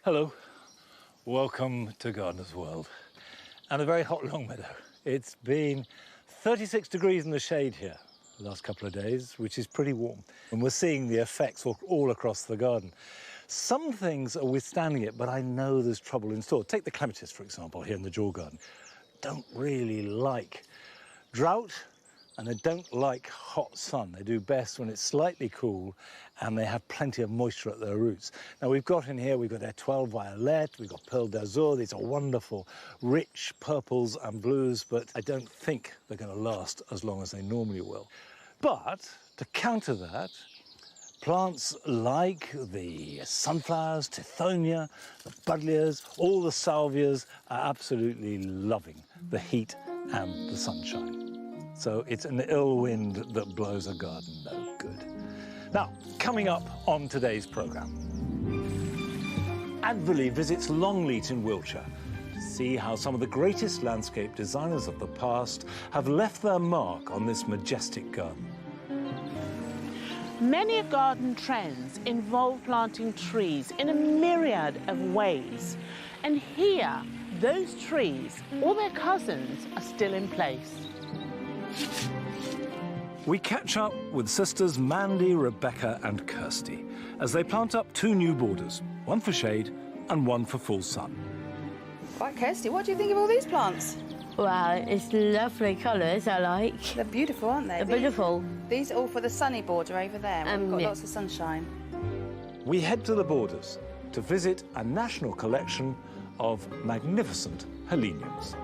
Hello, welcome to Gardener's World and a very hot Longmeadow. It's been 36 degrees in the shade here the last couple of days, which is pretty warm. And we're seeing the effects all across the garden. Some things are withstanding it, but I know there's trouble in store. Take the clematis, for example, here in the Jewel Garden. Don't really like drought, and they don't like hot sun. They do best when it's slightly cool and they have plenty of moisture at their roots. Now we've got in here, we've got Étoile Violet, we've got Pearl d'Azur. These are wonderful, rich purples and blues, but I don't think they're going to last as long as they normally will. But to counter that, plants like the sunflowers, Tithonia, the buddleias, all the salvias are absolutely loving the heat and the sunshine. So it's an ill wind that blows a garden no good. Now, coming up on today's programme, Adderley visits Longleat in Wiltshire to see how some of the greatest landscape designers of the past have left their mark on this majestic garden. Many garden trends involve planting trees in a myriad of ways. And here, those trees, or their cousins, are still in place. We catch up with sisters Mandy, Rebecca and Kirsty as they plant up two new borders, one for shade and one for full sun. Right, Kirsty, what do you think of all these plants? Well, it's lovely colours, I like. They're beautiful, aren't they? They're beautiful. These are all for the sunny border over there. We've got yeah. lots of sunshine. We head to the borders to visit a national collection of magnificent heleniums.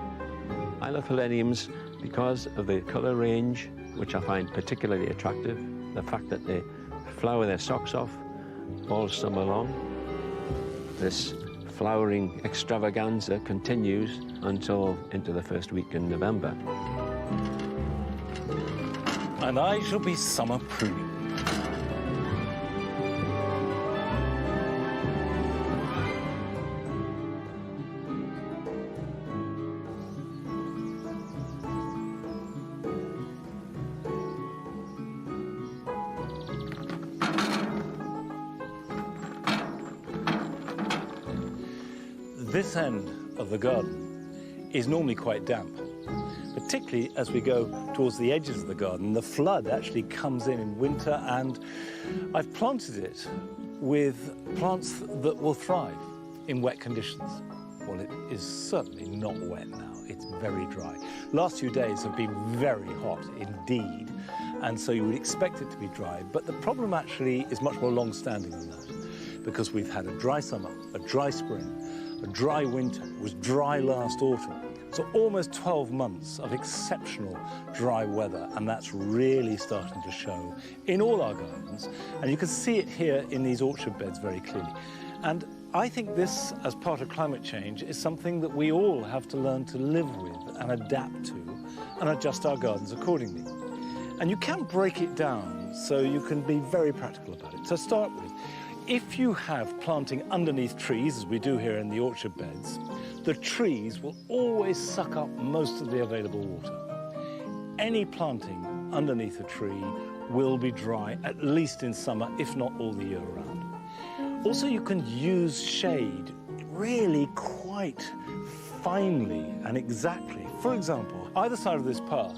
I love heleniums because of the colour range, which I find particularly attractive. The fact that they flower their socks off all summer long. This flowering extravaganza continues until into the first week in November. And I shall be summer pruning. This end of the garden is normally quite damp, particularly as we go towards the edges of the garden. The flood actually comes in winter, and I've planted it with plants that will thrive in wet conditions. Well, it is certainly not wet now. It's very dry. Last few days have been very hot indeed, and so you would expect it to be dry. But the problem actually is much more long-standing than that, because we've had a dry summer, a dry spring, a dry winter. It was dry last autumn. So almost 12 months of exceptional dry weather, and that's really starting to show in all our gardens. And you can see it here in these orchard beds very clearly. And I think this, as part of climate change, is something that we all have to learn to live with and adapt to and adjust our gardens accordingly. And you can break it down so you can be very practical about it. To start with, if you have planting underneath trees, as we do here in the orchard beds, the trees will always suck up most of the available water. Any planting underneath a tree will be dry, at least in summer, if not all the year round. Also, you can use shade really quite finely and exactly. For example, either side of this path,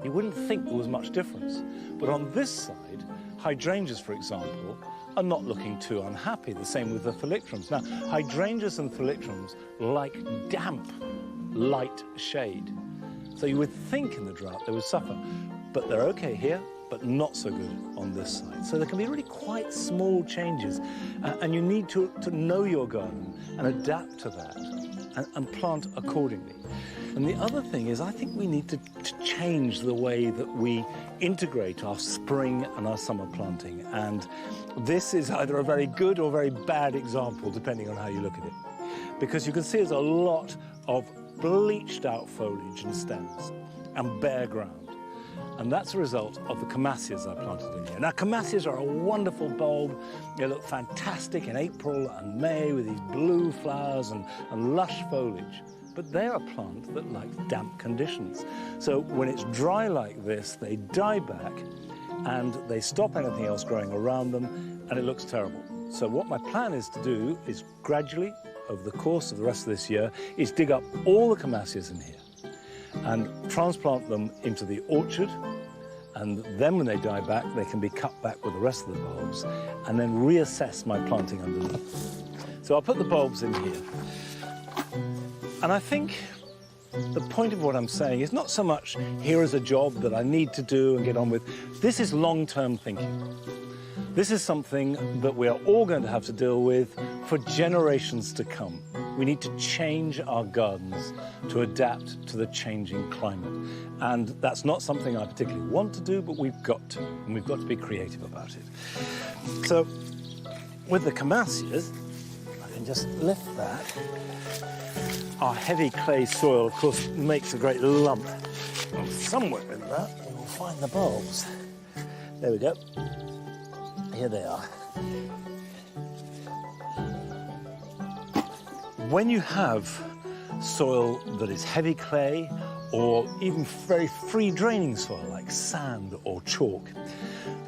you wouldn't think there was much difference. But on this side, hydrangeas, for example, are not looking too unhappy. The same with the phylloxerums. Now, hydrangeas and phylloxerums like damp, light shade. So you would think in the drought they would suffer, but they're okay here, but not so good on this side. So there can be really quite small changes, and you need to know your garden and adapt to that and plant accordingly. And the other thing is, I think we need to change the way that we integrate our spring and our summer planting. And this is either a very good or very bad example, depending on how you look at it. Because you can see there's a lot of bleached out foliage and stems and bare ground. And that's a result of the Camasias I planted in here. Now, Camasias are a wonderful bulb. They look fantastic in April and May with these blue flowers and lush foliage. But they're a plant that likes damp conditions. So when it's dry like this, they die back and they stop anything else growing around them, and it looks terrible. So what my plan is to do is gradually, over the course of the rest of this year, is dig up all the Camasias in here and transplant them into the orchard. And then when they die back, they can be cut back with the rest of the bulbs and then reassess my planting underneath. So I'll put the bulbs in here. And I think the point of what I'm saying is not so much here is a job that I need to do and get on with. This is long-term thinking. This is something that we are all going to have to deal with for generations to come. We need to change our gardens to adapt to the changing climate. And that's not something I particularly want to do, but we've got to, and we've got to be creative about it. So with the Camasias, I can just lift that. Our heavy clay soil, of course, makes a great lump. And somewhere in that, we'll find the bulbs. There we go. Here they are. When you have soil that is heavy clay or even very free draining soil like sand or chalk,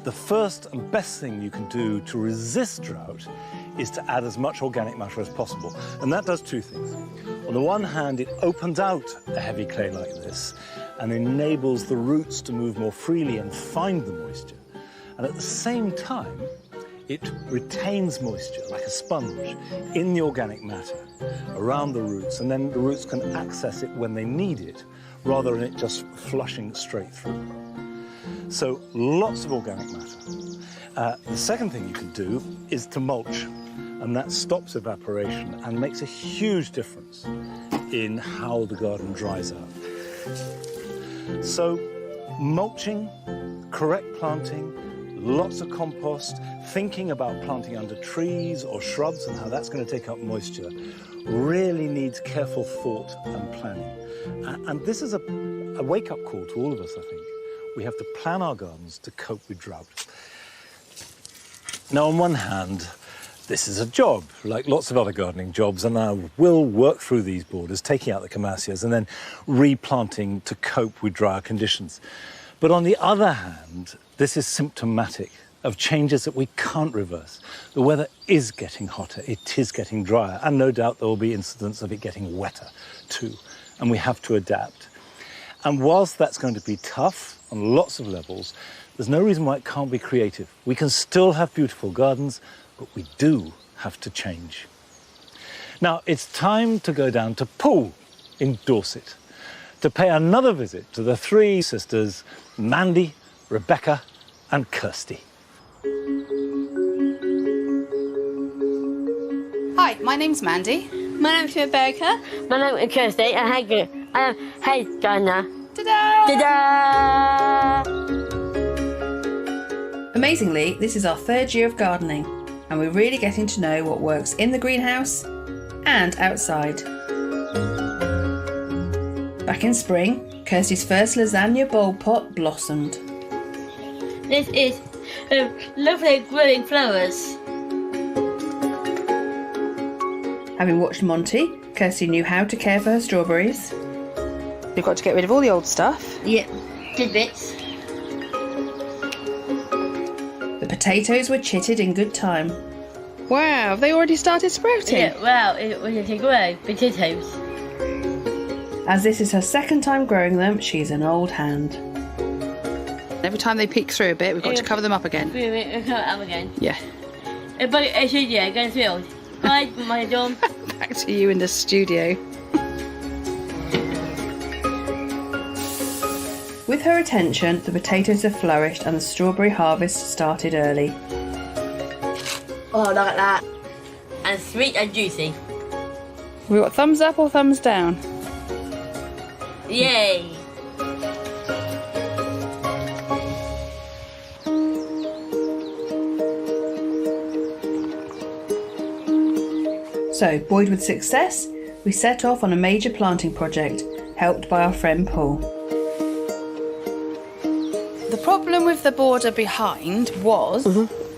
the first and best thing you can do to resist drought is to add as much organic matter as possible. And that does two things. On the one hand, it opens out a heavy clay like this and enables the roots to move more freely and find the moisture. And at the same time, it retains moisture like a sponge in the organic matter around the roots, and then the roots can access it when they need it, rather than it just flushing straight through. So lots of organic matter. The second thing you can do is to mulch, and that stops evaporation and makes a huge difference in how the garden dries out. So mulching, correct planting, lots of compost, thinking about planting under trees or shrubs and how that's going to take up moisture really needs careful thought and planning. And this is a wake-up call to all of us, I think. We have to plan our gardens to cope with drought. Now, on one hand, this is a job, like lots of other gardening jobs, and I will work through these borders, taking out the Camasias and then replanting to cope with drier conditions. But on the other hand, this is symptomatic of changes that we can't reverse. The weather is getting hotter, it is getting drier, and no doubt there will be incidents of it getting wetter too, and we have to adapt. And whilst that's going to be tough on lots of levels, there's no reason why it can't be creative. We can still have beautiful gardens, but we do have to change. Now, it's time to go down to Poole in Dorset to pay another visit to the three sisters, Mandy, Rebecca and Kirsty. Hi, my name's Mandy. My name's Rebecca. My name is Kirsty. I am Hey Ghana. Ta-da! Ta-da! Amazingly, this is our third year of gardening, and we're really getting to know what works in the greenhouse and outside. Back in spring, Kirsty's first lasagna bulb pot blossomed. This is lovely growing flowers. Having watched Monty, Kirsty knew how to care for her strawberries. You've got to get rid of all the old stuff. Yep, tidbits. The potatoes were chitted in good time. Wow, have they already started sprouting? Yeah, well, it was a grow potatoes. As this is her second time growing them, she's an old hand. Every time they peek through a bit, we've got to cover them up again. We'll cover it up again. Yeah. But I should, yeah, go field. Hi, my dog. Back to you in the studio. With her attention, the potatoes have flourished and the strawberry harvest started early. Oh, look at that. And sweet and juicy. We got thumbs up or thumbs down? Yay. So, buoyed with success, we set off on a major planting project, helped by our friend Paul. The problem with the border behind was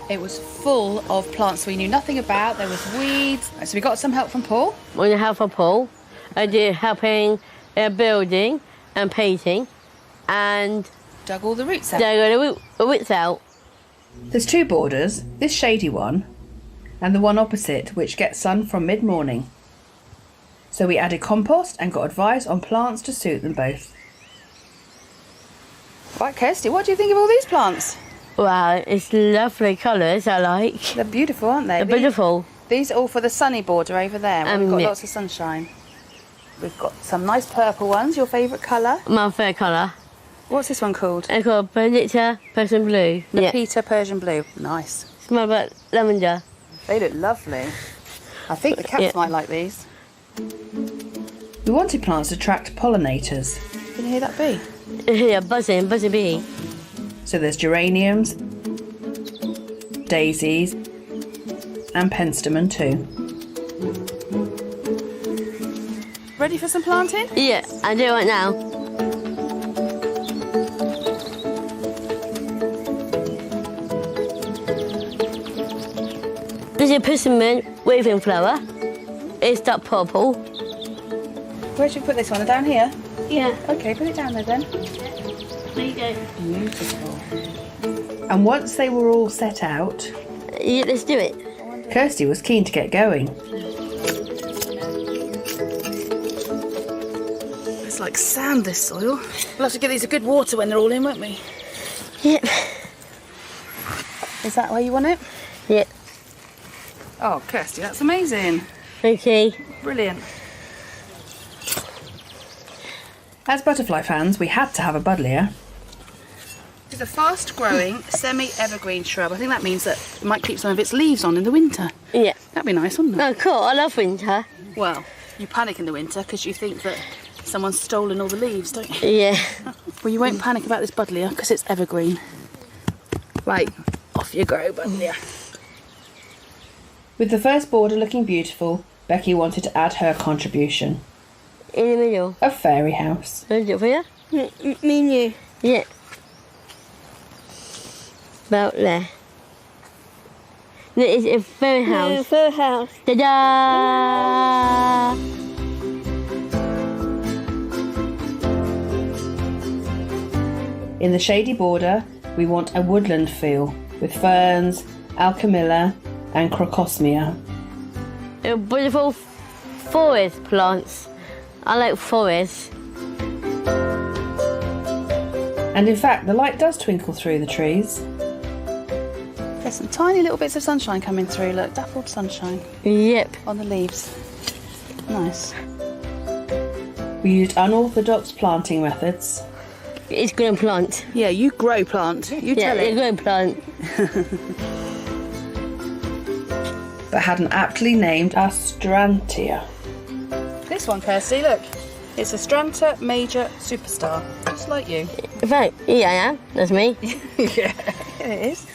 it was full of plants we knew nothing about. There was weeds. So we got some help from Paul. With the help of Paul, I did helping building and painting and Dug all the roots out. dug all the roots out. There's two borders. This shady one and the one opposite, which gets sun from mid-morning. So we added compost and got advice on plants to suit them both. Right, Kirsty, what do you think of all these plants? Wow, it's lovely colours, I like. They're beautiful, aren't they? They're beautiful. These are all for the sunny border over there, where we've got yeah. lots of sunshine. We've got some nice purple ones. Your favourite colour? My favourite colour. What's this one called? It's called Benedicta Persian Blue. Yeah. Peter Persian Blue. Nice. Smell like lavender. They look lovely. I think the cats might like these. We wanted plants to attract pollinators. Can you hear that bee? Yeah, buzzing bee. So there's geraniums, daisies, and penstemon too. Ready for some planting? Yeah, I do it right now. This is a persimmon waving flower. It's that purple. Where should we put this one? Down here? Yeah. Okay, put it down there then. There you go. Beautiful. And once they were all set out, Yeah, let's do it. Kirsty was keen to get going. It's like sand, this soil. We'll have to give these a good water when they're all in, won't we? Yep. Is that where you want it? Yep. Oh, Kirsty, that's amazing. Okay. Brilliant. As butterfly fans, we had to have a buddleia. It's a fast-growing, semi-evergreen shrub. I think that means that it might keep some of its leaves on in the winter. Yeah. That'd be nice, wouldn't it? Oh, cool. I love winter. Well, you panic in the winter because you think that someone's stolen all the leaves, don't you? Yeah. Well, you won't panic about this buddleia because it's evergreen. Right, off you go, buddleia. With the first border looking beautiful, Becky wanted to add her contribution. In the middle. A fairy house. Can I do it for you? Me and you. Yeah. About there. It's a fairy house. Fur house. Ta-da! In the shady border, we want a woodland feel with ferns, alchemilla and crocosmia. Beautiful forest plants. I like forests. And in fact, the light does twinkle through the trees. There's some tiny little bits of sunshine coming through. Look, dappled sunshine Yep. on the leaves. Nice. We used unorthodox planting methods. It's growing plant. Yeah, you grow plant. You Yeah, tell it's it. growing plant. But had an aptly named Astrantia. This one, Kirsty, look. It's a Stranta Major Superstar, just like you. In fact, yeah, I am. That's me. Yeah, it is.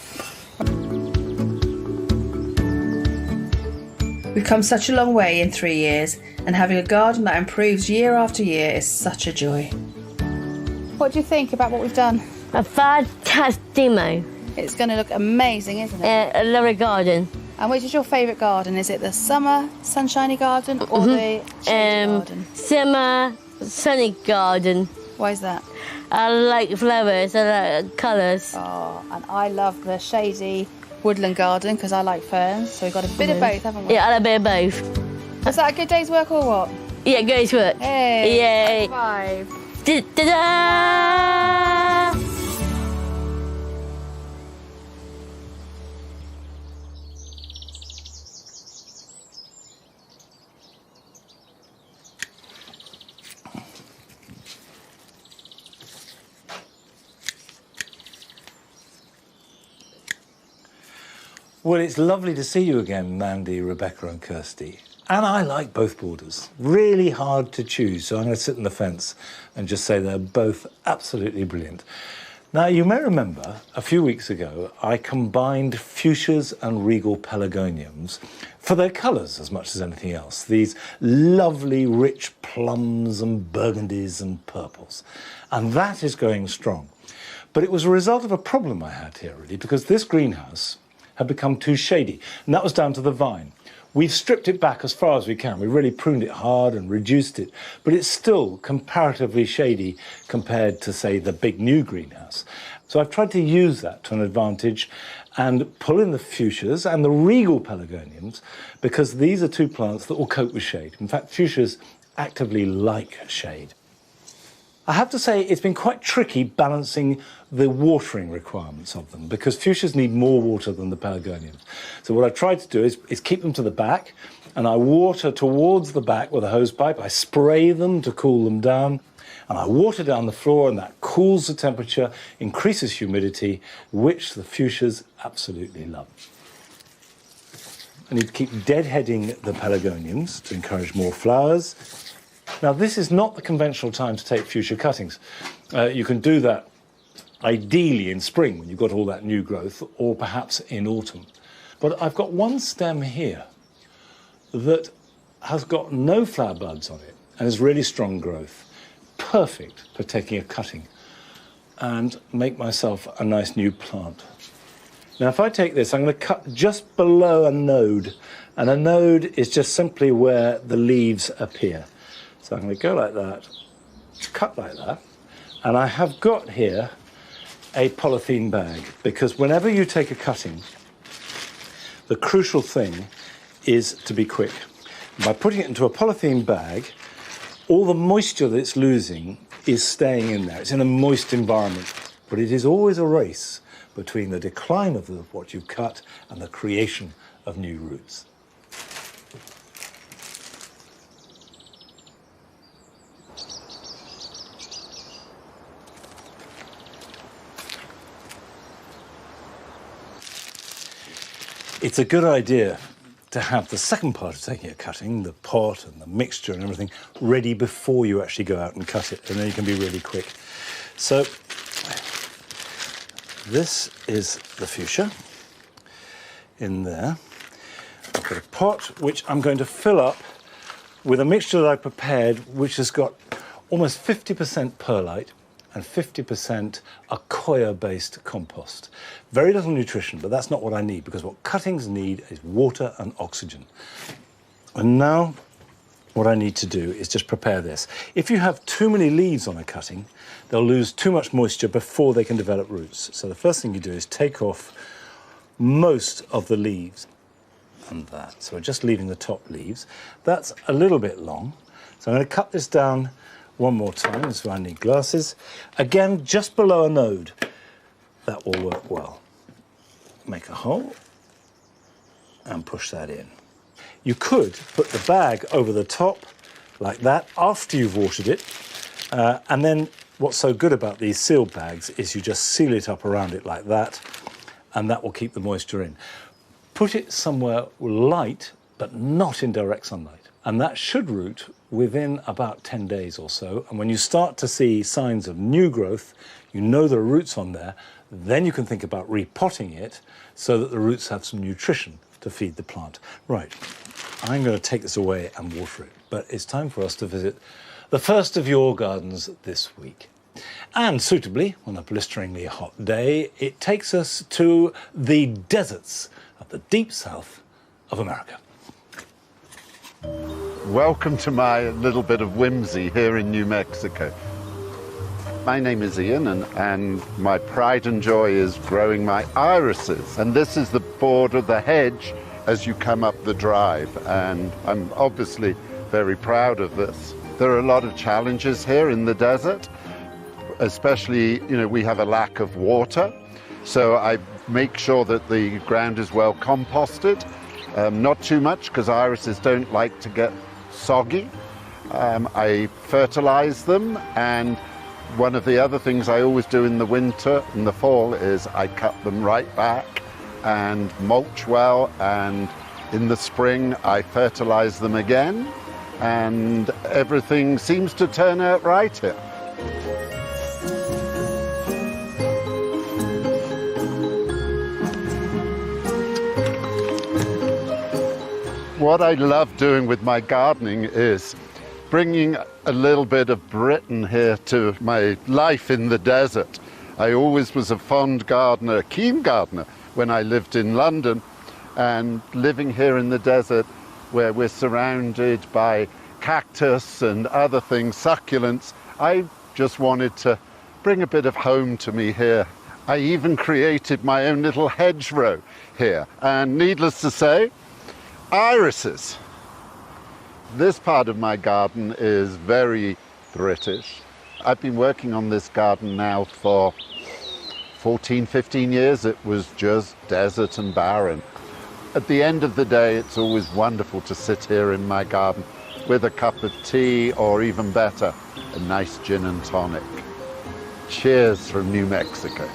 We've come such a long way in 3 years, and having a garden that improves year after year is such a joy. What do you think about what we've done? A fantastic demo. It's going to look amazing, isn't it? A lovely garden. And which is your favourite garden? Is it the summer sunshiny garden or the shady garden? Summer sunny garden. Why is that? I like flowers, I like colours. Oh, and I love the shady woodland garden because I like ferns. So we've got a bit of both, haven't we? Yeah, I like a bit of both. Was that a good day's work or what? Yeah, great work. Hey! Yay! High five. Da-da! Well, it's lovely to see you again, Mandy, Rebecca and Kirsty. And I like both borders. Really hard to choose, so I'm going to sit on the fence and just say they're both absolutely brilliant. Now, you may remember a few weeks ago, I combined fuchsias and regal pelargoniums for their colours as much as anything else. These lovely, rich plums and burgundies and purples. And that is going strong. But it was a result of a problem I had here, really, because this greenhouse had become too shady, and that was down to the vine. We've stripped it back as far as we can. We really pruned it hard and reduced it, but it's still comparatively shady compared to, say, the big new greenhouse. So I've tried to use that to an advantage and pull in the fuchsias and the regal pelargoniums, because these are two plants that will cope with shade. In fact, fuchsias actively like shade. I have to say it's been quite tricky balancing the watering requirements of them, because fuchsias need more water than the pelargoniums. So what I've tried to do is keep them to the back, and I water towards the back with a hose pipe. I spray them to cool them down, and I water down the floor, and that cools the temperature, increases humidity, which the fuchsias absolutely love. I need to keep deadheading the pelargoniums to encourage more flowers. Now, this is not the conventional time to take fuchsia cuttings. You can do that ideally in spring when you've got all that new growth, or perhaps in autumn. But I've got one stem here that has got no flower buds on it and has really strong growth. Perfect for taking a cutting and make myself a nice new plant. Now, if I take this, I'm going to cut just below a node, and a node is just simply where the leaves appear. So I'm going to go like that, cut like that, and I have got here a polythene bag, because whenever you take a cutting, the crucial thing is to be quick. By putting it into a polythene bag, all the moisture that it's losing is staying in there. It's in a moist environment, but it is always a race between the decline of what you've cut and the creation of new roots. It's a good idea to have the second part of taking a cutting, the pot and the mixture and everything, ready before you actually go out and cut it, and then you can be really quick. So this is the fuchsia in there. I've got a pot which I'm going to fill up with a mixture that I prepared, which has got almost 50% perlite and 50% Accoya-based compost. Very little nutrition, but that's not what I need, because what cuttings need is water and oxygen. And now what I need to do is just prepare this. If you have too many leaves on a cutting, they'll lose too much moisture before they can develop roots. So the first thing you do is take off most of the leaves and that. So we're just leaving the top leaves. That's a little bit long. So I'm going to cut this down one more time, so I need glasses. Again, just below a node. That will work well. Make a hole and push that in. You could put the bag over the top like that after you've watered it. And then what's so good about these sealed bags is you just seal it up around it like that, and that will keep the moisture in. Put it somewhere light, but not in direct sunlight. And that should root within about 10 days or so. And when you start to see signs of new growth, you know there are roots on there, then you can think about repotting it so that the roots have some nutrition to feed the plant. Right, I'm going to take this away and water it. But it's time for us to visit the first of your gardens this week. And suitably, on a blisteringly hot day, it takes us to the deserts of the deep south of America. Welcome to my little bit of whimsy here in New Mexico. My name is Ian, and my pride and joy is growing my irises. And this is the border, the hedge, as you come up the drive. And I'm obviously very proud of this. There are a lot of challenges here in the desert, especially, we have a lack of water. So I make sure that the ground is well composted. Not too much, because irises don't like to get soggy. I fertilize them, and one of the other things I always do in the winter and the fall is I cut them right back and mulch well, and in the spring I fertilize them again, and everything seems to turn out right here. What I love doing with my gardening is bringing a little bit of Britain here to my life in the desert. I always was a fond gardener, keen gardener, when I lived in London, and living here in the desert where we're surrounded by cactus and other things, succulents, I just wanted to bring a bit of home to me here I even created my own little hedgerow here. And needless to say, irises. This part of my garden is very British. I've been working on this garden now for 14, 15 years. It was just desert and barren. At the end of the day, it's always wonderful to sit here in my garden with a cup of tea, or even better, a nice gin and tonic. Cheers from New Mexico.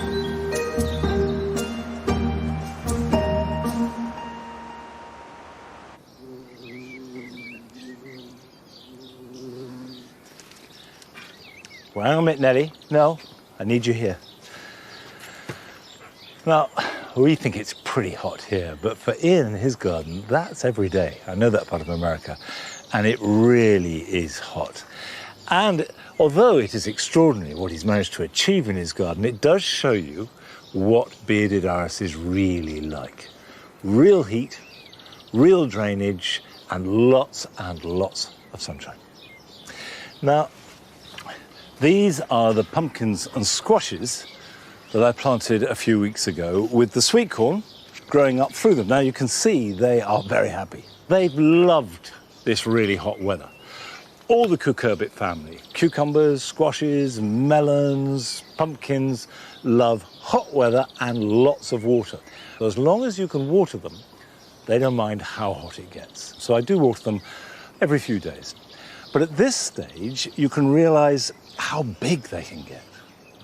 Well, hang on a minute, Nellie. No, I need you here. Now, we think it's pretty hot here, but for Ian and his garden, that's every day. I know that part of America, and it really is hot. And although it is extraordinary what he's managed to achieve in his garden, it does show you what bearded iris is really like. Real heat, real drainage, and lots of sunshine. Now, these are the pumpkins and squashes that I planted a few weeks ago with the sweet corn growing up through them. Now you can see they are very happy. They've loved this really hot weather. All the cucurbit family, cucumbers, squashes, melons, pumpkins, love hot weather and lots of water. So as long as you can water them, they don't mind how hot it gets. So I do water them every few days. But at this stage, you can realize how big they can get.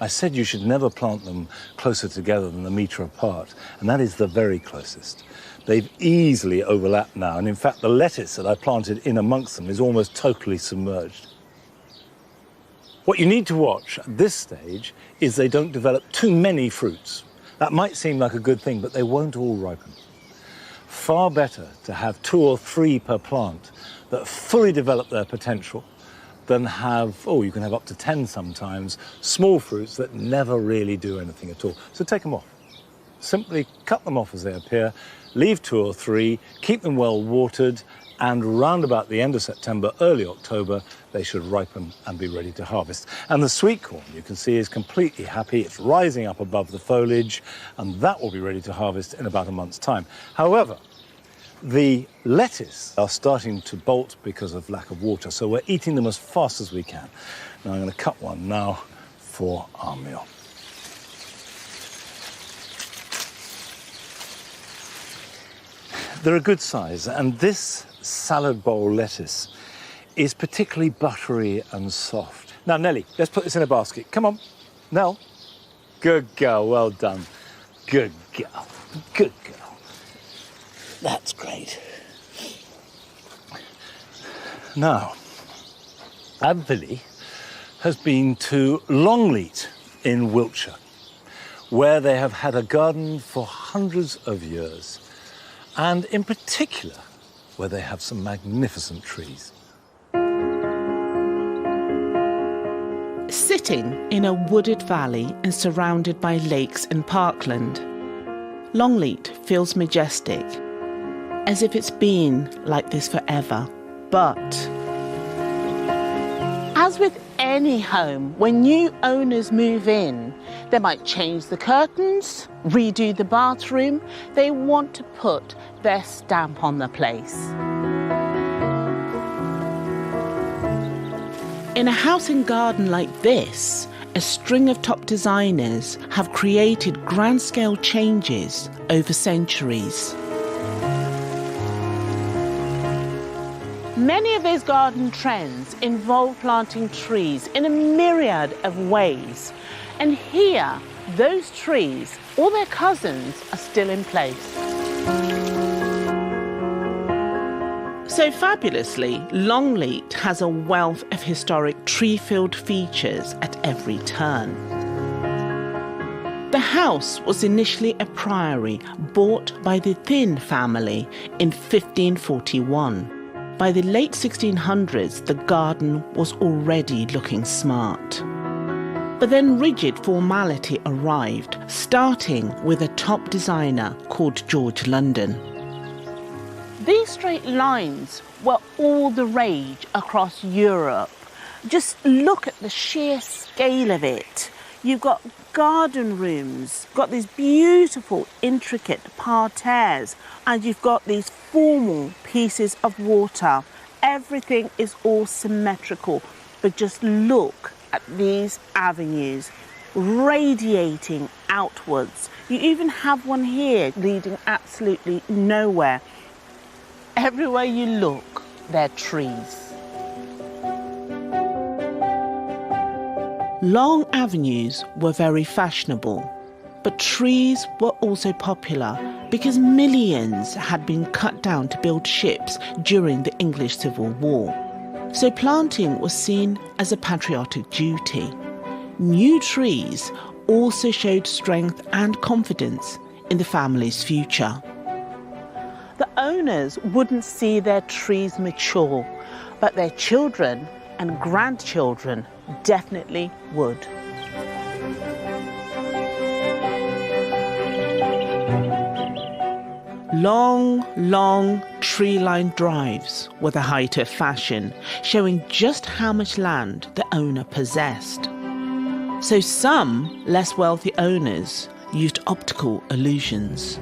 I said you should never plant them closer together than a metre apart, and that is the very closest. They've easily overlapped now, and in fact the lettuce that I planted in amongst them is almost totally submerged. What you need to watch at this stage is they don't develop too many fruits. That might seem like a good thing, but they won't all ripen. Far better to have 2 or 3 per plant that fully develop their potential than have, you can have up to 10 sometimes, small fruits that never really do anything at all. So take them off. Simply cut them off as they appear, leave 2 or 3, keep them well watered, and round about the end of September, early October, they should ripen and be ready to harvest. And the sweet corn, you can see, is completely happy. It's rising up above the foliage, and that will be ready to harvest in about a month's time. However, the lettuce are starting to bolt because of lack of water, so we're eating them as fast as we can. Now I'm going to cut one now for our meal. They're a good size, and this salad bowl lettuce is particularly buttery and soft. Now, Nellie, let's put this in a basket. Come on. Nell. Good girl. Well done. Good girl. Good girl. That's great. Now, Abvili has been to Longmeadow in Wiltshire, where they have had a garden for hundreds of years, and in particular, where they have some magnificent trees. Sitting in a wooded valley and surrounded by lakes and parkland, Longmeadow feels majestic, as if it's been like this forever. But as with any home, when new owners move in, they might change the curtains, redo the bathroom. They want to put their stamp on the place. In a house and garden like this, a string of top designers have created grand-scale changes over centuries. Many of these garden trends involve planting trees in a myriad of ways. And here, those trees, or their cousins, are still in place. So fabulously, Longmeadow has a wealth of historic tree-filled features at every turn. The house was initially a priory bought by the Thynne family in 1541. By the late 1600s, the garden was already looking smart. But then rigid formality arrived, starting with a top designer called George London. These straight lines were all the rage across Europe. Just look at the sheer scale of it. You've got garden rooms, got these beautiful, intricate parterres, and you've got these formal pieces of water. Everything is all symmetrical, but just look at these avenues radiating outwards. You even have one here leading absolutely nowhere. Everywhere you look, there are trees. Long avenues were very fashionable, but trees were also popular because millions had been cut down to build ships during the English Civil War. So planting was seen as a patriotic duty. New trees also showed strength and confidence in the family's future. The owners wouldn't see their trees mature, but their children and grandchildren definitely would. Long tree-lined drives were the height of fashion, showing just how much land the owner possessed. So some less wealthy owners used optical illusions.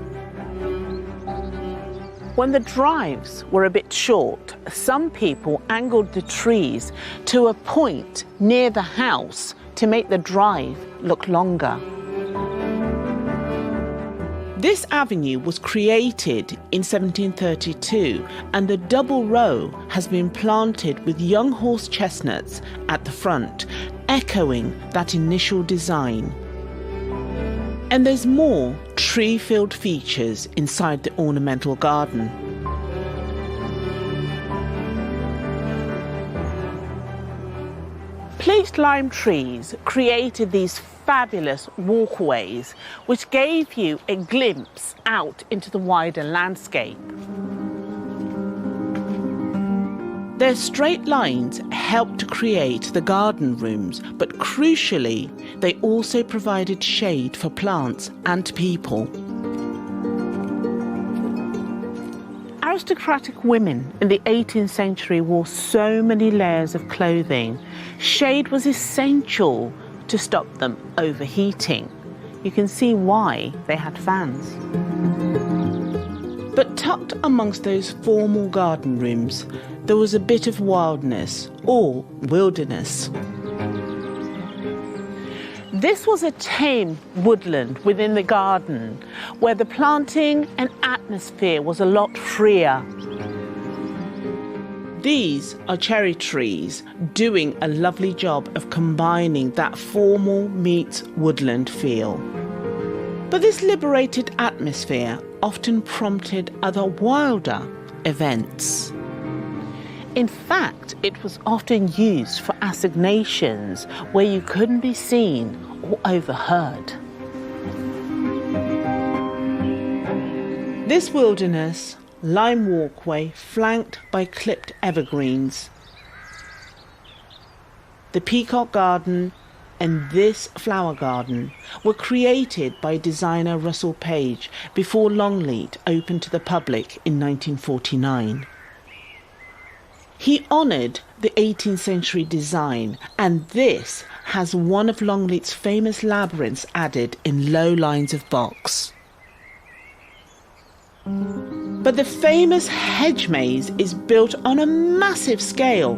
When the drives were a bit short, some people angled the trees to a point near the house to make the drive look longer. This avenue was created in 1732, and the double row has been planted with young horse chestnuts at the front, echoing that initial design. And there's more tree-filled features inside the ornamental garden. Pleached lime trees created these fabulous walkways which gave you a glimpse out into the wider landscape. Their straight lines helped to create the garden rooms, but crucially, they also provided shade for plants and people. Aristocratic women in the 18th century wore so many layers of clothing. Shade was essential to stop them overheating. You can see why they had fans. But tucked amongst those formal garden rooms, there was a bit of wildness or wilderness. This was a tame woodland within the garden where the planting and atmosphere was a lot freer. These are cherry trees doing a lovely job of combining that formal meets woodland feel. But this liberated atmosphere often prompted other wilder events. In fact, it was often used for assignations where you couldn't be seen or overheard. This wilderness lime walkway flanked by clipped evergreens, the peacock garden and this flower garden were created by designer Russell Page before Longleat opened to the public in 1949. He honoured the 18th century design, and this has one of Longleat's famous labyrinths added in low lines of box. But the famous hedge maze is built on a massive scale.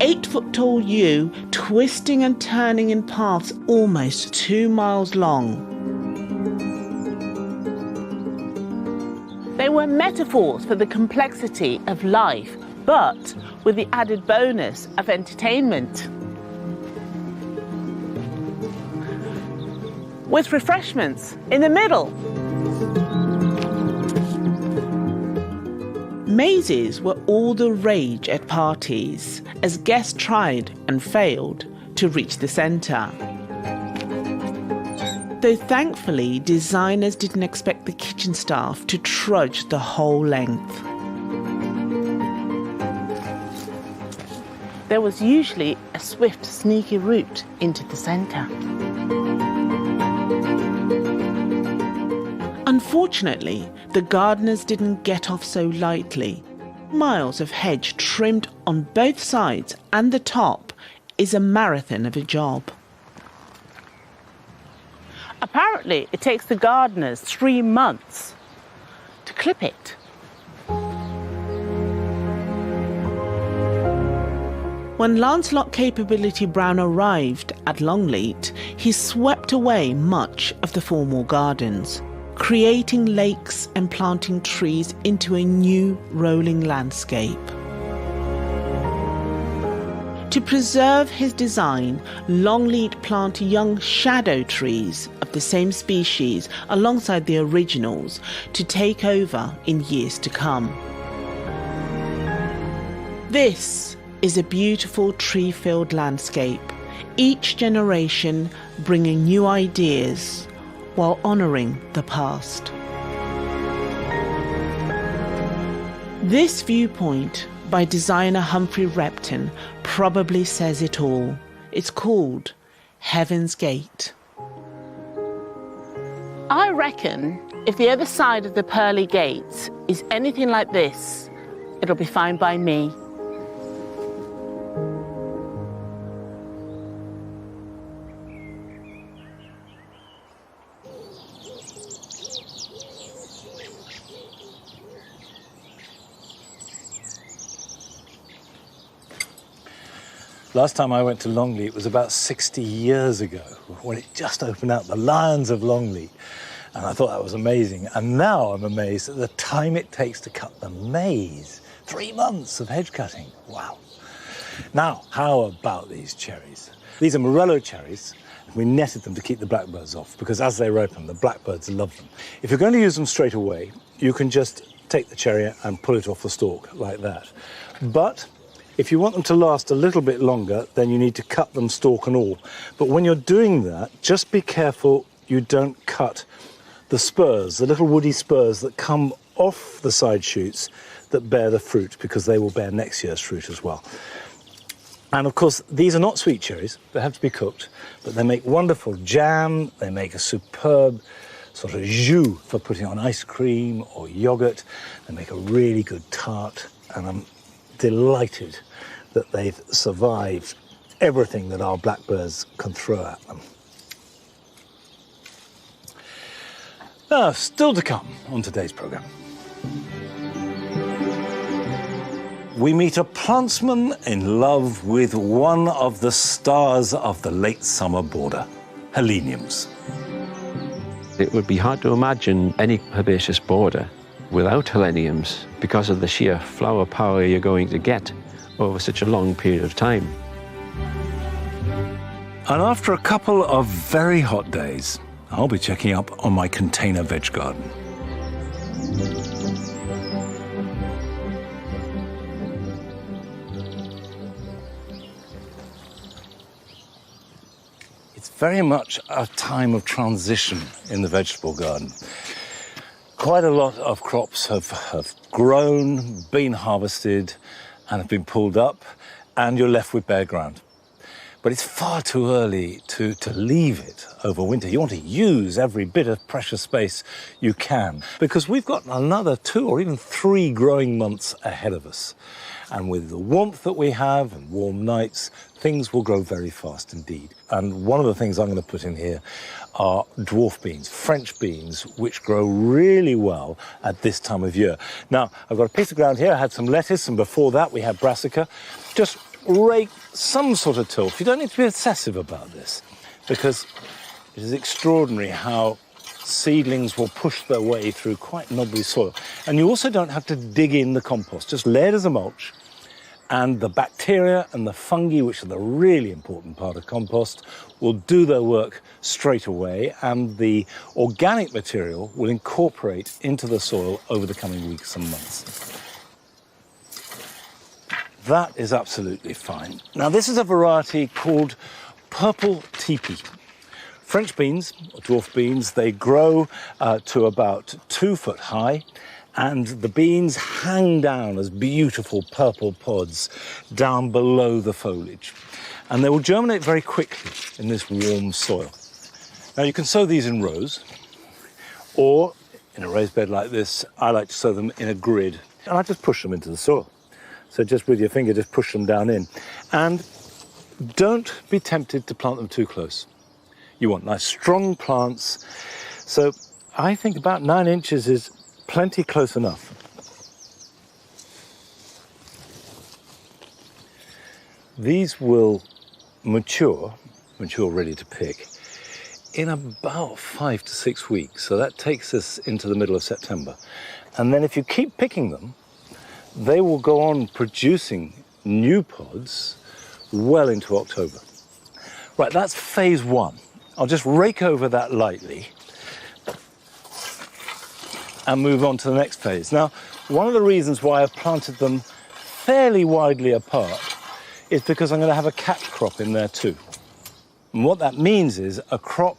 8-foot-tall yew twisting and turning in paths almost 2 miles long. They were metaphors for the complexity of life, but with the added bonus of entertainment. With refreshments in the middle. Mazes were all the rage at parties as guests tried and failed to reach the centre. Though thankfully designers didn't expect the kitchen staff to trudge the whole length. There was usually a swift, sneaky route into the centre. Unfortunately, the gardeners didn't get off so lightly. Miles of hedge trimmed on both sides and the top is a marathon of a job. Apparently, it takes the gardeners 3 months to clip it. When Lancelot Capability Brown arrived at Longleat, he swept away much of the formal gardens, creating lakes and planting trees into a new rolling landscape. To preserve his design, Longleat planted young shadow trees of the same species alongside the originals to take over in years to come. This is a beautiful tree-filled landscape, each generation bringing new ideas while honouring the past. This viewpoint by designer Humphrey Repton probably says it all. It's called Heaven's Gate. I reckon if the other side of the pearly gates is anything like this, it'll be fine by me. Last time I went to Longleat was about 60 years ago, when it just opened out, the Lions of Longleat. And I thought that was amazing. And now I'm amazed at the time it takes to cut the maize. 3 months of hedge cutting. Wow. Now, how about these cherries? These are Morello cherries. We netted them to keep the blackbirds off, because as they ripen, the blackbirds love them. If you're going to use them straight away, you can just take the cherry and pull it off the stalk like that. But if you want them to last a little bit longer, then you need to cut them stalk and all. But when you're doing that, just be careful you don't cut the spurs, the little woody spurs that come off the side shoots that bear the fruit, because they will bear next year's fruit as well. And of course, these are not sweet cherries. They have to be cooked, but they make wonderful jam. They make a superb sort of jus for putting on ice cream or yogurt. They make a really good tart, and I'm delighted that they've survived everything that our blackbirds can throw at them. Now, still to come on today's programme. We meet a plantsman in love with one of the stars of the late summer border, heleniums. It would be hard to imagine any herbaceous border without heleniums because of the sheer flower power you're going to get over such a long period of time. And after a couple of very hot days, I'll be checking up on my container veg garden. It's very much a time of transition in the vegetable garden. Quite a lot of crops have grown, been harvested, and have been pulled up, and you're left with bare ground. But it's far too early to leave it over winter. You want to use every bit of precious space you can, because we've got another 2 or even 3 growing months ahead of us. And with the warmth that we have and warm nights, things will grow very fast indeed. And one of the things I'm going to put in here are dwarf beans, French beans, which grow really well at this time of year. Now, I've got a piece of ground here. I had some lettuce, and before that we had brassica. Just rake some sort of tilth. You don't need to be obsessive about this, because it is extraordinary how seedlings will push their way through quite knobbly soil. And you also don't have to dig in the compost, just lay it as a mulch, and the bacteria and the fungi, which are the really important part of compost, will do their work straight away, and the organic material will incorporate into the soil over the coming weeks and months. That is absolutely fine. Now, this is a variety called purple teepee. French beans, or dwarf beans, they grow to about 2 foot high, and the beans hang down as beautiful purple pods down below the foliage. And they will germinate very quickly in this warm soil. Now, you can sow these in rows, or in a raised bed like this, I like to sow them in a grid, and I just push them into the soil. So just with your finger, just push them down in. And don't be tempted to plant them too close. You want nice strong plants. So I think about 9 inches is plenty close enough. These will mature ready to pick, in about 5 to 6 weeks. So that takes us into the middle of September. And then if you keep picking them, they will go on producing new pods well into October. Right, that's phase 1. I'll just rake over that lightly and move on to the next phase. Now, one of the reasons why I've planted them fairly widely apart is because I'm going to have a catch crop in there too. And what that means is a crop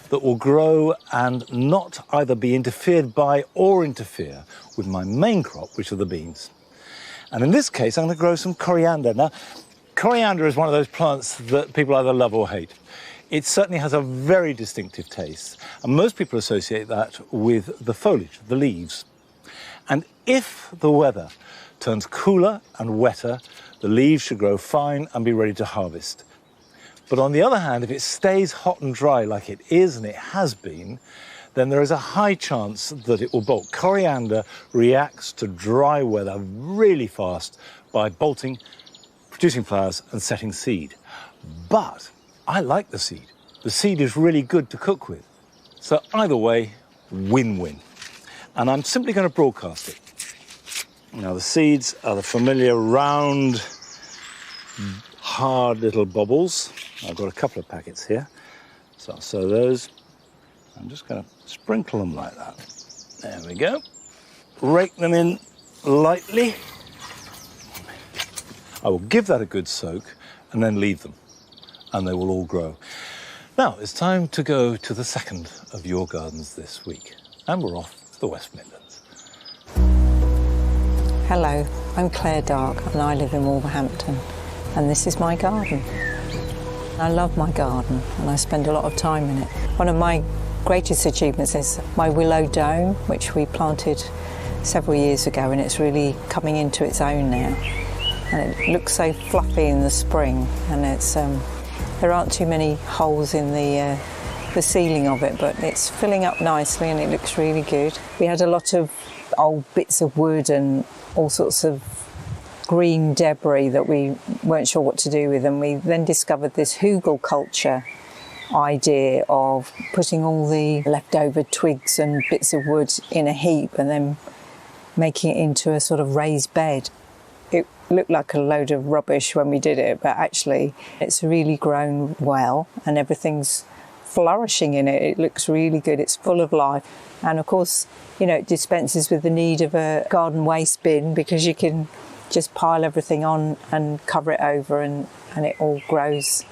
that will grow and not either be interfered by or interfere with my main crop, which are the beans. And in this case, I'm going to grow some coriander. Now, coriander is one of those plants that people either love or hate. It certainly has a very distinctive taste, and most people associate that with the foliage, the leaves. And if the weather turns cooler and wetter, the leaves should grow fine and be ready to harvest. But on the other hand, if it stays hot and dry like it is and it has been, then there is a high chance that it will bolt. Coriander reacts to dry weather really fast by bolting, producing flowers and setting seed. But I like the seed. The seed is really good to cook with. So either way, win-win. And I'm simply going to broadcast it. Now the seeds are the familiar round, hard little bobbles. I've got a couple of packets here. So I'll sow those. I'm just going to sprinkle them like that. There we go. Rake them in lightly. I will give that a good soak and then leave them, and they will all grow. Now, it's time to go to the second of your gardens this week, and we're off to the West Midlands. Hello, I'm Claire Dark and I live in Wolverhampton, and this is my garden. I love my garden and I spend a lot of time in it. One of my greatest achievements is my willow dome, which we planted several years ago, and it's really coming into its own now. And it looks so fluffy in the spring, and it's there aren't too many holes in the ceiling of it, but it's filling up nicely and it looks really good. We had a lot of old bits of wood and all sorts of green debris that we weren't sure what to do with, and we then discovered this hugel culture idea of putting all the leftover twigs and bits of wood in a heap and then making it into a sort of raised bed. It looked like a load of rubbish when we did it, but actually it's really grown well and everything's flourishing in it. It looks really good. It's full of life. And of course, you know, it dispenses with the need of a garden waste bin, because you can just pile everything on and cover it over, and it all grows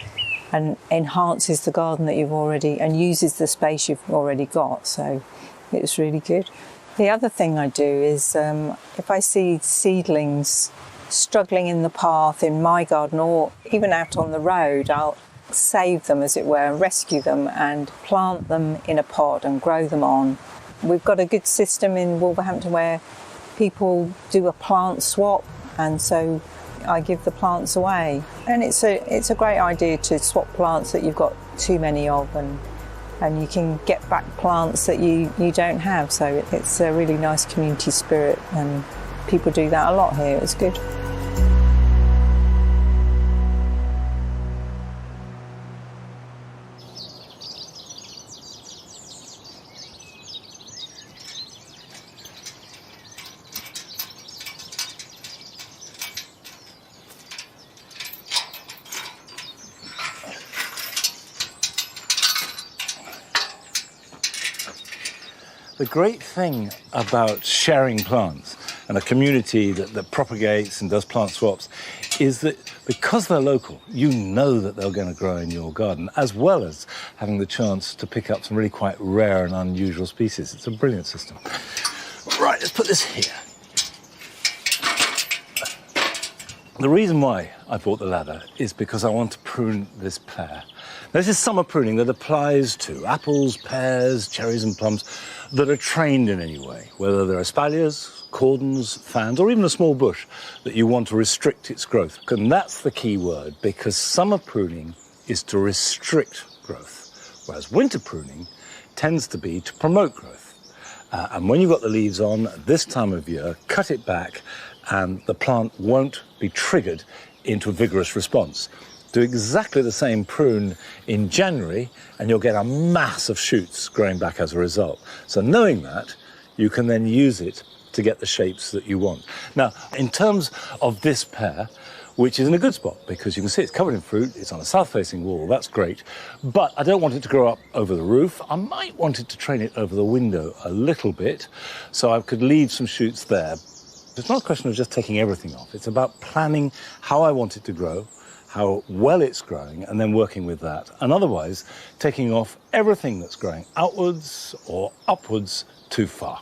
and enhances the garden that you've already, and uses the space you've already got. So it's really good. The other thing I do is if I see seedlings struggling in the path in my garden or even out on the road, I'll save them, as it were, and rescue them and plant them in a pot and grow them on. We've got a good system in Wolverhampton where people do a plant swap, and so I give the plants away. And it's a great idea to swap plants that you've got too many of, and you can get back plants that you don't have. So it's a really nice community spirit, and people do that a lot here. It's good. The great thing about sharing plants and a community that propagates and does plant swaps is that because they're local, you know that they're going to grow in your garden, as well as having the chance to pick up some really quite rare and unusual species. It's a brilliant system. Right, let's put this here. The reason why I bought the ladder is because I want to prune this pear. Now, this is summer pruning that applies to apples, pears, cherries and plums that are trained in any way, whether they're espaliers, cordons, fans, or even a small bush that you want to restrict its growth. And that's the key word, because summer pruning is to restrict growth whereas winter pruning tends to be to promote growth. And when you've got the leaves on at this time of year, cut it back and the plant won't be triggered into a vigorous response. Do exactly the same prune in January and you'll get a mass of shoots growing back as a result. So knowing that, you can then use it to get the shapes that you want. Now, in terms of this pear, which is in a good spot because you can see it's covered in fruit, it's on a south-facing wall, that's great, but I don't want it to grow up over the roof. I might want it to train it over the window a little bit, so I could leave some shoots there. It's not a question of just taking everything off, it's about planning how I want it to grow, how well it's growing, and then working with that, and otherwise taking off everything that's growing outwards or upwards too far.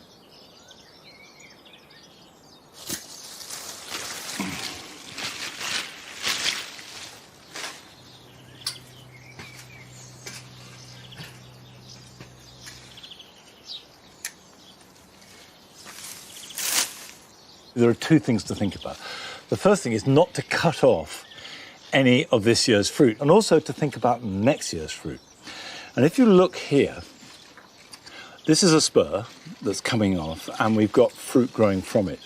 There are two things to think about. The first thing is not to cut off any of this year's fruit, and also to think about next year's fruit. And if you look here, this is a spur that's coming off, and we've got fruit growing from it.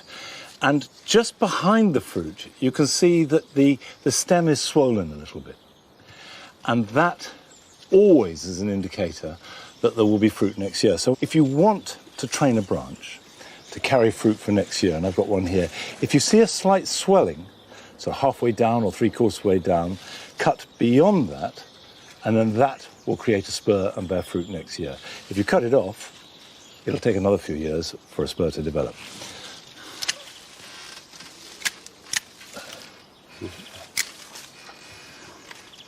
And just behind the fruit, you can see that the stem is swollen a little bit. And that always is an indicator that there will be fruit next year. So if you want to train a branch to carry fruit for next year, and I've got one here, if you see a slight swelling, so halfway down or three-quarters way down, cut beyond that, and then that will create a spur and bear fruit next year. If you cut it off, it'll take another few years for a spur to develop.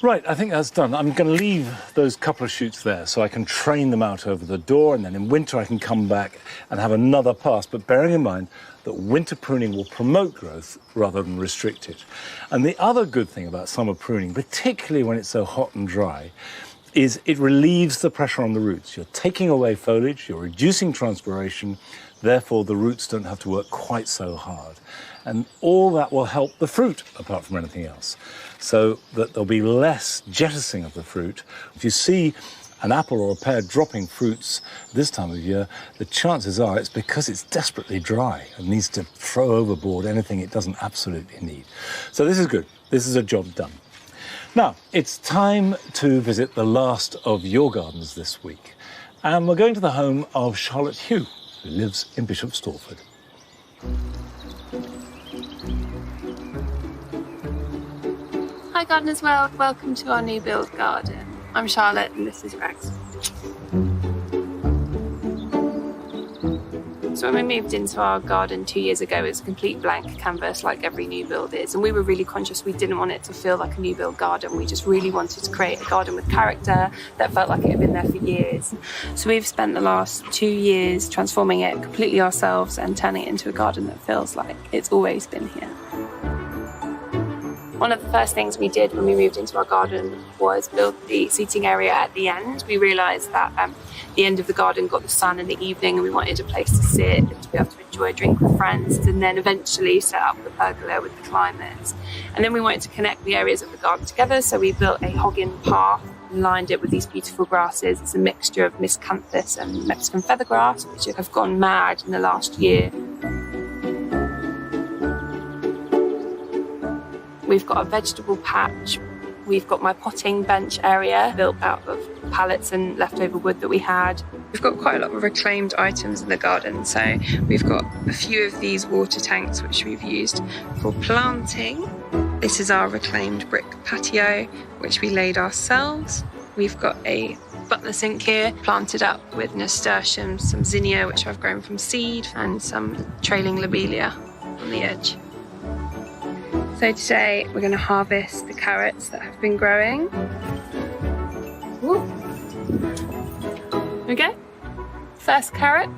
Right, I think that's done. I'm going to leave those couple of shoots there so I can train them out over the door, and then in winter I can come back and have another pass, but bearing in mind that winter pruning will promote growth rather than restrict it. And the other good thing about summer pruning, particularly when it's so hot and dry, is it relieves the pressure on the roots. You're taking away foliage, you're reducing transpiration, therefore the roots don't have to work quite so hard. And all that will help the fruit, apart from anything else, so that there'll be less jettisoning of the fruit. If you see an apple or a pear dropping fruits this time of year, the chances are it's because it's desperately dry and needs to throw overboard anything it doesn't absolutely need. So this is good. This is a job done. Now, it's time to visit the last of your gardens this week. And we're going to the home of Charlotte Hugh, who lives in Bishop Stortford. Hi Gardeners World, welcome to our new build garden. I'm Charlotte and this is Rex. So when we moved into our garden 2 years ago, it was a complete blank canvas like every new build is, and we were really conscious we didn't want it to feel like a new build garden. We just really wanted to create a garden with character that felt like it had been there for years. So we've spent the last 2 years transforming it completely ourselves and turning it into a garden that feels like it's always been here. One of the first things we did when we moved into our garden was build the seating area at the end. We realised that the end of the garden got the sun in the evening and we wanted a place to sit and to be able to enjoy a drink with friends, and then eventually set up the pergola with the climbers. And then we wanted to connect the areas of the garden together, so we built a hoggin path and lined it with these beautiful grasses. It's a mixture of miscanthus and Mexican feathergrass, which have gone mad in the last year. We've got a vegetable patch. We've got my potting bench area built out of pallets and leftover wood that we had. We've got quite a lot of reclaimed items in the garden. So we've got a few of these water tanks which we've used for planting. This is our reclaimed brick patio, which we laid ourselves. We've got a butler sink here, planted up with nasturtiums, some zinnia, which I've grown from seed, and some trailing lobelia on the edge. So today we're going to harvest the carrots that have been growing. Ooh. Okay, first carrot.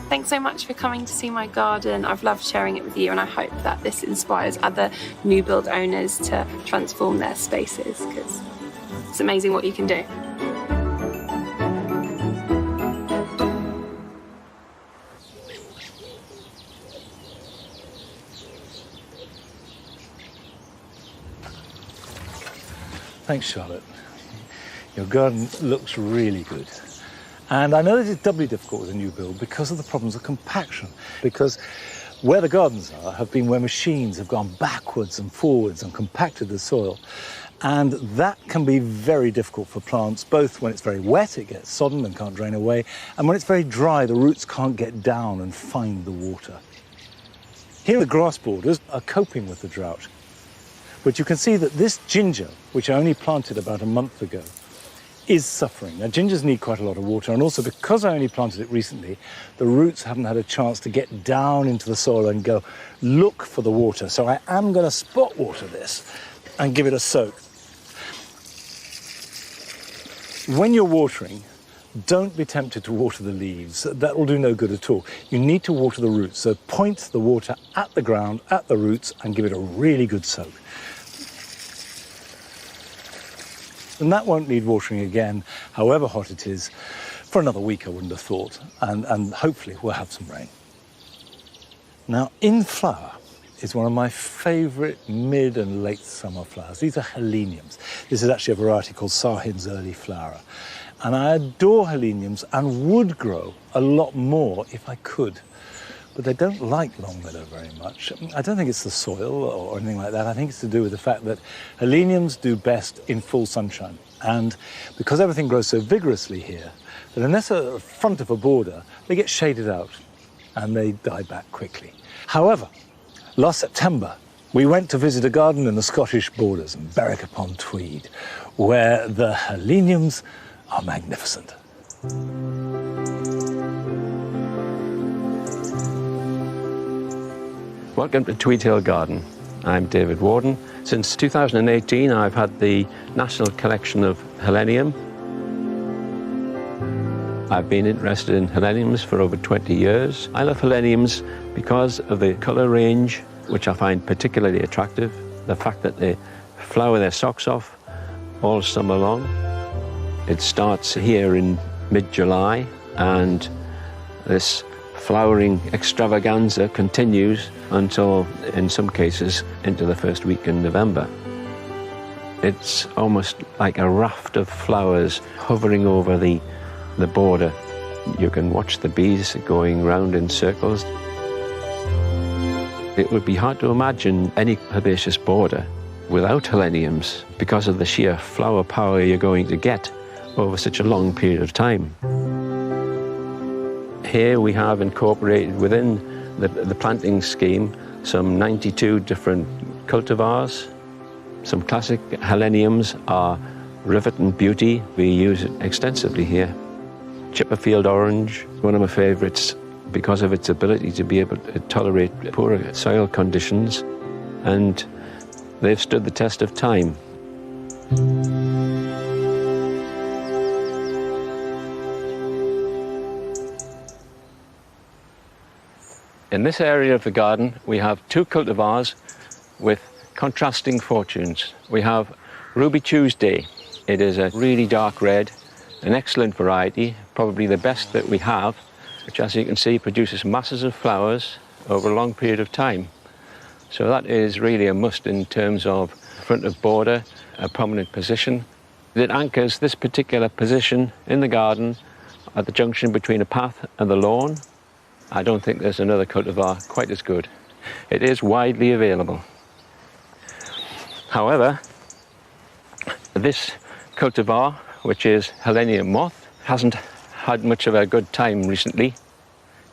Thanks so much for coming to see my garden. I've loved sharing it with you, and I hope that this inspires other new build owners to transform their spaces, because it's amazing what you can do. Thanks, Charlotte. your garden looks really good. And I know this is doubly difficult with a new build because of the problems of compaction, because where the gardens are have been where machines have gone backwards and forwards and compacted the soil. And that can be very difficult for plants, both when it's very wet, it gets sodden and can't drain away, and when it's very dry, the roots can't get down and find the water. Here the grass borders are coping with the drought. But you can see that this ginger, which I only planted about a month ago, is suffering. Now, gingers need quite a lot of water, and also because I only planted it recently, the roots haven't had a chance to get down into the soil and go look for the water. So I am going to spot water this and give it a soak. When you're watering, don't be tempted to water the leaves. That will do no good at all. You need to water the roots. So point the water at the ground, at the roots, and give it a really good soak. And that won't need watering again, however hot it is, for another week, I wouldn't have thought. And hopefully we'll have some rain. Now, in flower is one of my favourite mid and late summer flowers. These are heleniums. This is actually a variety called Sahin's early flower. And I adore heleniums and would grow a lot more if I could. But they don't like Longmeadow very much. I don't think it's the soil or anything like that. I think it's to do with the fact that heleniums do best in full sunshine. And because everything grows so vigorously here, that unless a front of a border, they get shaded out and they die back quickly. However, last September, we went to visit a garden in the Scottish borders in Berwick-upon-Tweed, where the heleniums are magnificent. Welcome to Tweed Hill Garden. I'm David Warden. Since 2018, I've had the National Collection of Helenium. I've been interested in heleniums for over 20 years. I love heleniums because of the colour range, which I find particularly attractive. The fact that they flower their socks off all summer long. It starts here in mid-July, and this flowering extravaganza continues until, in some cases, into the first week in November. It's almost like a raft of flowers hovering over the border. You can watch the bees going round in circles. It would be hard to imagine any herbaceous border without heleniums because of the sheer flower power you're going to get over such a long period of time. Here we have incorporated within the planting scheme some 92 different cultivars. Some classic heleniums are Rivet and Beauty. We use it extensively here. Chipperfield Orange, one of my favourites because of its ability to be able to tolerate poorer soil conditions, and they've stood the test of time. In this area of the garden, we have two cultivars with contrasting fortunes. We have Ruby Tuesday. It is a really dark red, an excellent variety, probably the best that we have, which, as you can see, produces masses of flowers over a long period of time. So that is really a must in terms of front of border, a prominent position. It anchors this particular position in the garden at the junction between a path and the lawn. I don't think there's another cultivar quite as good. It is widely available. However, this cultivar, which is Helenium Moth, hasn't had much of a good time recently.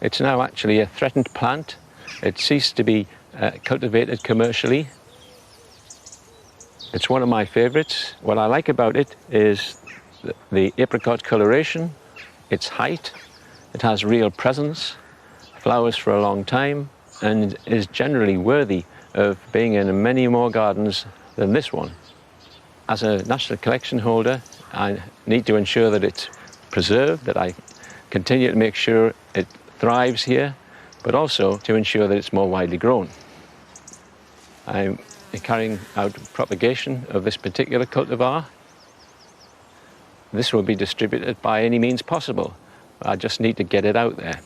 It's now actually a threatened plant. It ceased to be cultivated commercially. It's one of my favourites. What I like about it is the apricot coloration, its height. It has real presence, flowers for a long time, and is generally worthy of being in many more gardens than this one. As a national collection holder, I need to ensure that it's preserved, that I continue to make sure it thrives here, but also to ensure that it's more widely grown. I'm carrying out propagation of this particular cultivar. This will be distributed by any means possible. I just need to get it out there.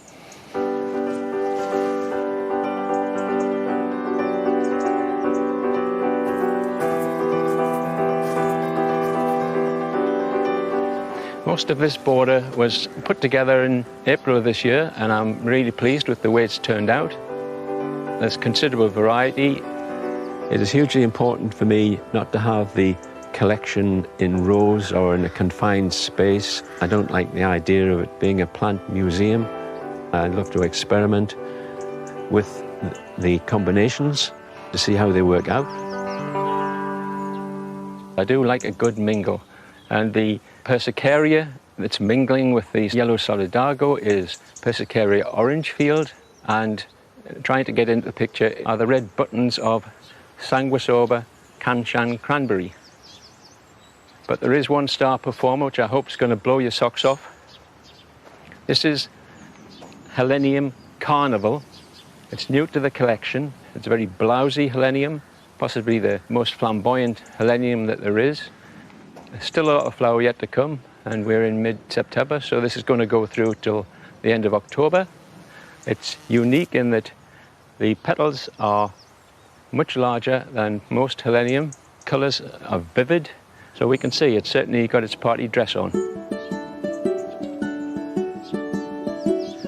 Most of this border was put together in April of this year, and I'm really pleased with the way it's turned out. There's considerable variety. It is hugely important for me not to have the collection in rows or in a confined space. I don't like the idea of it being a plant museum. I'd love to experiment with the combinations to see how they work out. I do like a good mingle, and the Persicaria that's mingling with the yellow solidago is Persicaria orangefield, and trying to get into the picture are the red buttons of Sanguisoba Kanchan cranberry. But there is one star performer which I hope is going to blow your socks off. This is Helenium Carnival. It's new to the collection. It's a very blousy Helenium, possibly the most flamboyant Helenium that there is. There's still a lot of flower yet to come, and we're in mid-September, so this is going to go through till the end of October. It's unique in that the petals are much larger than most Helenium. Colours are vivid, so we can see it's certainly got its party dress on.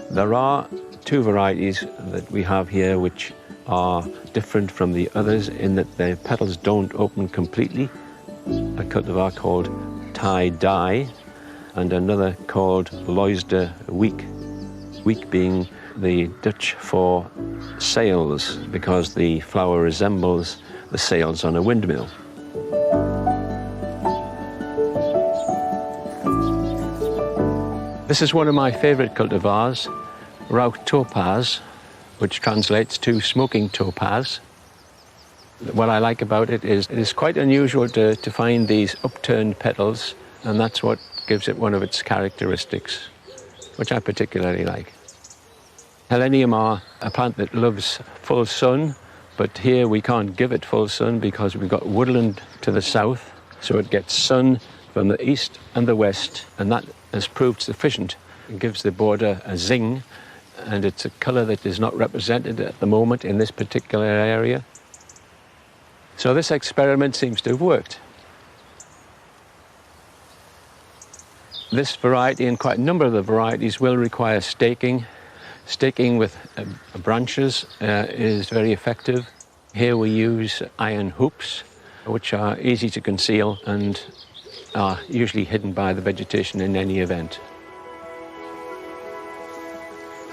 There are two varieties that we have here which are different from the others in that their petals don't open completely. A cultivar called Tie-Dye and another called Loisde Week. Week being the Dutch for sails, because the flower resembles the sails on a windmill. This is one of my favourite cultivars, Rauch Topaz, which translates to smoking topaz. What I like about it is quite unusual to find these upturned petals, and that's what gives it one of its characteristics, which I particularly like. Helenium are a plant that loves full sun, but here we can't give it full sun because we've got woodland to the south, so it gets sun from the east and the west, and that has proved sufficient. It gives the border a zing, and it's a colour that is not represented at the moment in this particular area. So this experiment seems to have worked. This variety and quite a number of the varieties will require staking. Staking with branches is very effective. Here we use iron hoops, which are easy to conceal and are usually hidden by the vegetation in any event.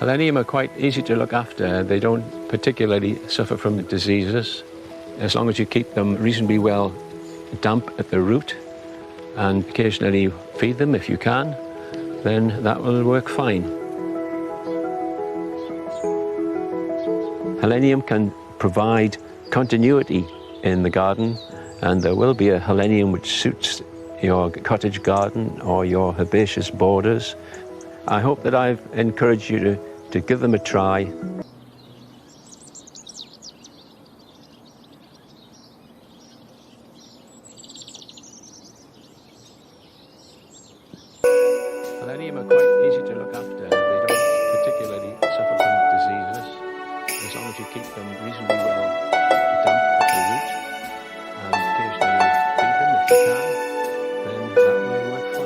Helenium are quite easy to look after. They don't particularly suffer from diseases. As long as you keep them reasonably well damp at the root and occasionally feed them if you can, then that will work fine. Helenium can provide continuity in the garden, and there will be a helenium which suits your cottage garden or your herbaceous borders. I hope that I've encouraged you to give them a try. Helenium are quite easy to look after. They don't particularly suffer from diseases, as long as you keep them reasonably well damp at the root and occasionally feed them if you can, then that will work fine.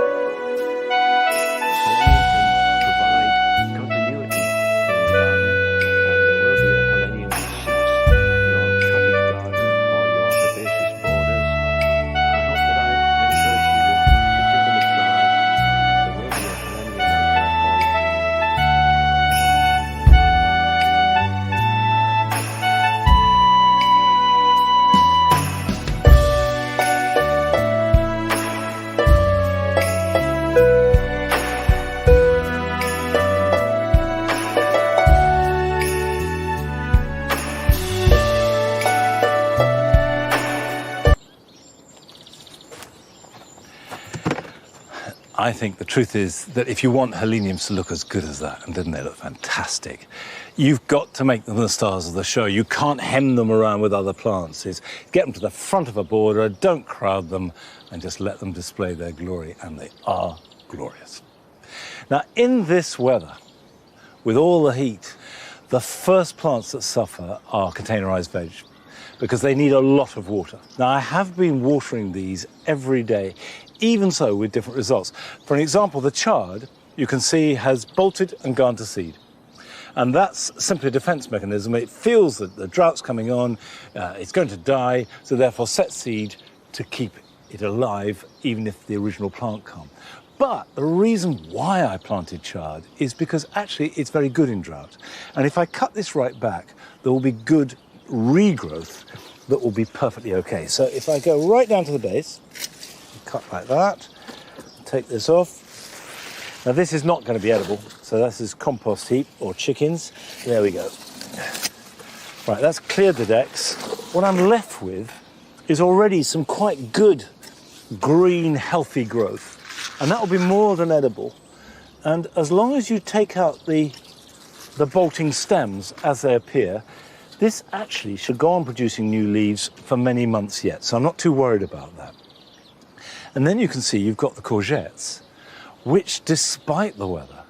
Helenium can provide continuity in the garden, and there will be a helenium that suits your cottage garden or your herbaceous borders. I hope that I've encouraged you to give them a try. There will be a helenium out there for you. I think the truth is that if you want heleniums to look as good as that, and didn't they look fantastic, you've got to make them the stars of the show. You can't hem them around with other plants. It's get them to the front of a border, don't crowd them, and just let them display their glory, and they are glorious. Now, in this weather, with all the heat, the first plants that suffer are containerized veg, because they need a lot of water. Now, I have been watering these every day, even so with different results. For an example, the chard, you can see, has bolted and gone to seed. And that's simply a defense mechanism. It feels that the drought's coming on, it's going to die, so therefore set seed to keep it alive, even if the original plant can't. But the reason why I planted chard is because actually it's very good in drought. And if I cut this right back, there will be good regrowth that will be perfectly okay. So if I go right down to the base, cut like that, take this off. Now this is not going to be edible, so this is compost heap or chickens. There we go. Right, that's cleared the decks. What I'm left with is already some quite good green, healthy growth. And that will be more than edible. And as long as you take out the bolting stems as they appear, this actually should go on producing new leaves for many months yet. So I'm not too worried about that. And then you can see you've got the courgettes, which, despite the weather,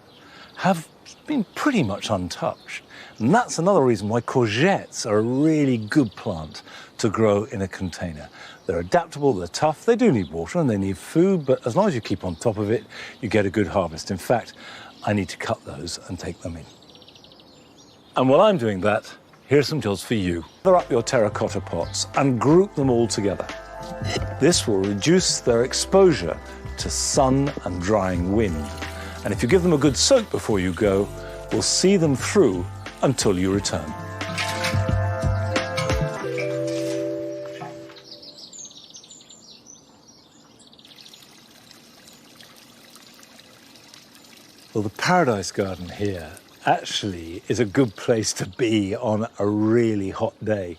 have been pretty much untouched. And that's another reason why courgettes are a really good plant to grow in a container. They're adaptable, they're tough, they do need water and they need food, but as long as you keep on top of it, you get a good harvest. In fact, I need to cut those and take them in. And while I'm doing that, here's some jobs for you. Gather up your terracotta pots and group them all together. This will reduce their exposure to sun and drying wind. And if you give them a good soak before you go, we'll see them through until you return. Well, the Paradise Garden here actually is a good place to be on a really hot day,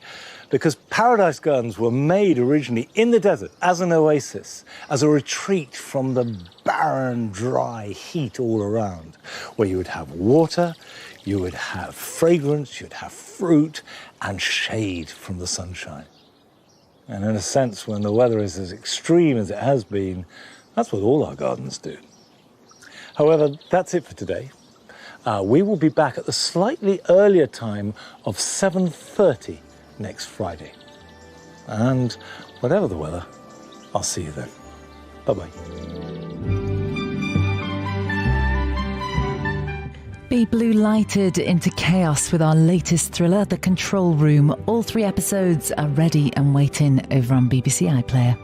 because Paradise Gardens were made originally in the desert as an oasis, as a retreat from the barren, dry heat all around, where you would have water, you would have fragrance, you'd have fruit and shade from the sunshine. And in a sense, when the weather is as extreme as it has been, that's what all our gardens do. However, that's it for today. We will be back at the slightly earlier time of 7:30 next Friday. And whatever the weather, I'll see you then. Bye-bye. Be blue lighted into chaos with our latest thriller, The Control Room. All 3 episodes are ready and waiting over on BBC iPlayer.